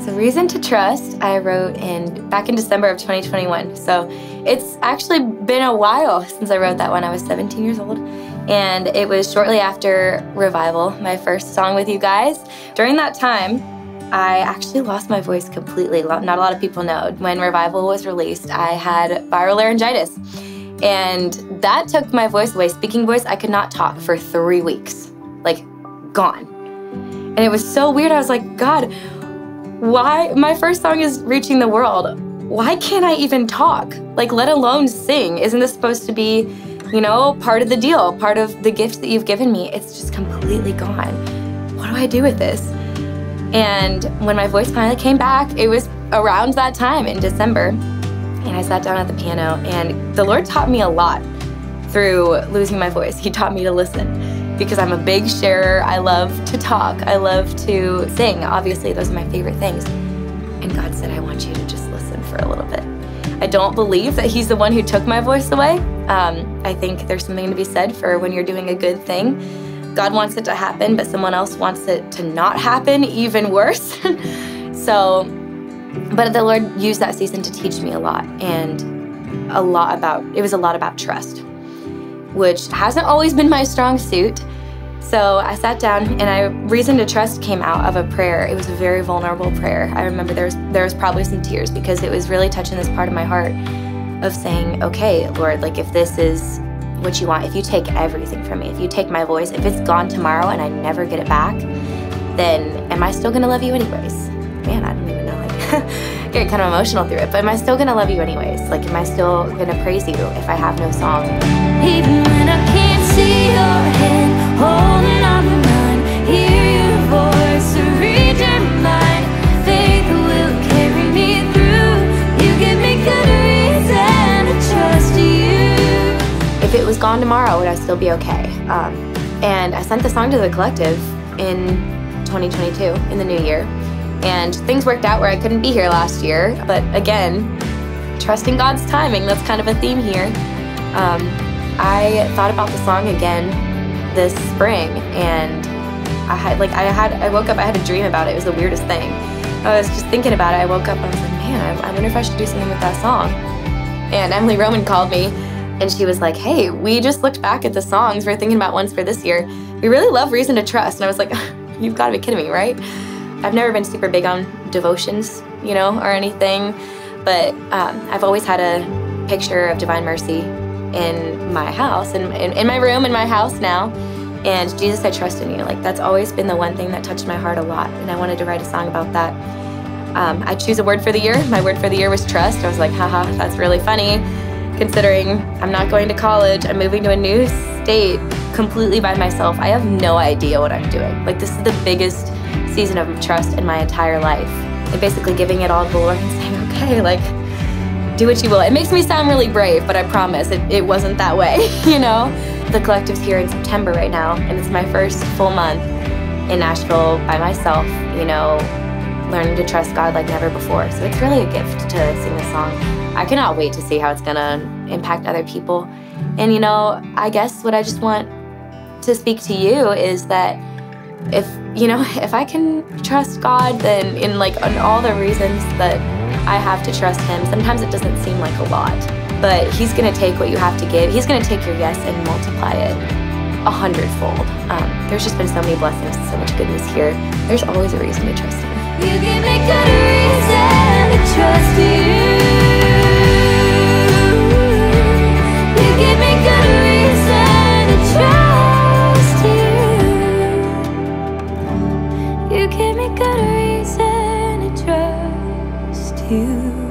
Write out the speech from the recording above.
So Reason to Trust, I wrote back in December of 2021. So it's actually been a while since I wrote that one. I was 17 years old. And it was shortly after Revival, my first song with you guys. During that time, I actually lost my voice completely. Not a lot of people know. When Revival was released, I had viral laryngitis. And that took my voice away. Speaking voice, I could not talk for 3 weeks. Like, gone. And it was so weird. I was like, God, why? My first song is reaching the world. Why can't I even talk? Like, let alone sing. Isn't this supposed to be, you know, part of the deal, part of the gift that you've given me? It's just completely gone. What do I do with this? And when my voice finally came back, it was around that time in December. And I sat down at the piano, and the Lord taught me a lot through losing my voice. He taught me to listen. Because I'm a big sharer, I love to talk, I love to sing. Obviously, those are my favorite things. And God said, I want you to just listen for a little bit. I don't believe that He's the one who took my voice away. I think there's something to be said for when you're doing a good thing. God wants it to happen, but someone else wants it to not happen, even worse. But the Lord used that season to teach me a lot, and it was a lot about trust, which hasn't always been my strong suit. So I sat down, and Reason to Trust came out of a prayer. It was a very vulnerable prayer. I remember there was probably some tears, because it was really touching this part of my heart of saying, okay, Lord, like, if this is what you want, if you take everything from me, if you take my voice, if it's gone tomorrow and I never get it back, then am I still gonna love you anyways? Man, I don't even know, like, get kind of emotional through it, but am I still gonna love you anyways? Like, am I still gonna praise you if I have no song? Even when I can't see your hand holding on to mine, hear your voice or read your mind, faith will carry me through. You give me good reason to trust you. If it was gone tomorrow, would I still be okay? And I sent the song to the collective in 2022, in the new year. And things worked out where I couldn't be here last year. But again, trusting God's timing, that's kind of a theme here. I thought about the song again this spring, and I woke up, I had a dream about it. It was the weirdest thing. I was just thinking about it. I woke up and I was like, man, I wonder if I should do something with that song. And Emily Roman called me, and she was like, hey, we just looked back at the songs we're thinking about ones for this year. We really love Reason to Trust. And I was like, you've got to be kidding me, right? I've never been super big on devotions, you know, or anything, but I've always had a picture of Divine Mercy in my house, in my room, in my house now. And Jesus, I trust in you. Like, that's always been the one thing that touched my heart a lot. And I wanted to write a song about that. I choose a word for the year. My word for the year was trust. I was like, haha, that's really funny, considering I'm not going to college. I'm moving to a new state completely by myself. I have no idea what I'm doing. Like, this is the biggest season of trust in my entire life. And basically giving it all to the Lord and saying, okay, like, do what you will. It makes me sound really brave, but I promise it wasn't that way, you know? The collective's here in September right now, and it's my first full month in Nashville by myself, you know, learning to trust God like never before. So it's really a gift to sing this song. I cannot wait to see how it's gonna impact other people. And, you know, I guess what I just want to speak to you is that if I can trust God, then in all the reasons that I have to trust Him, sometimes it doesn't seem like a lot, but He's gonna take what you have to give. He's gonna take your yes and multiply it 100-fold. There's just been so many blessings, so much goodness here. There's always a reason to trust Him. You give me good reason to trust you. You give me good reason to trust you. You give me good reason to trust you.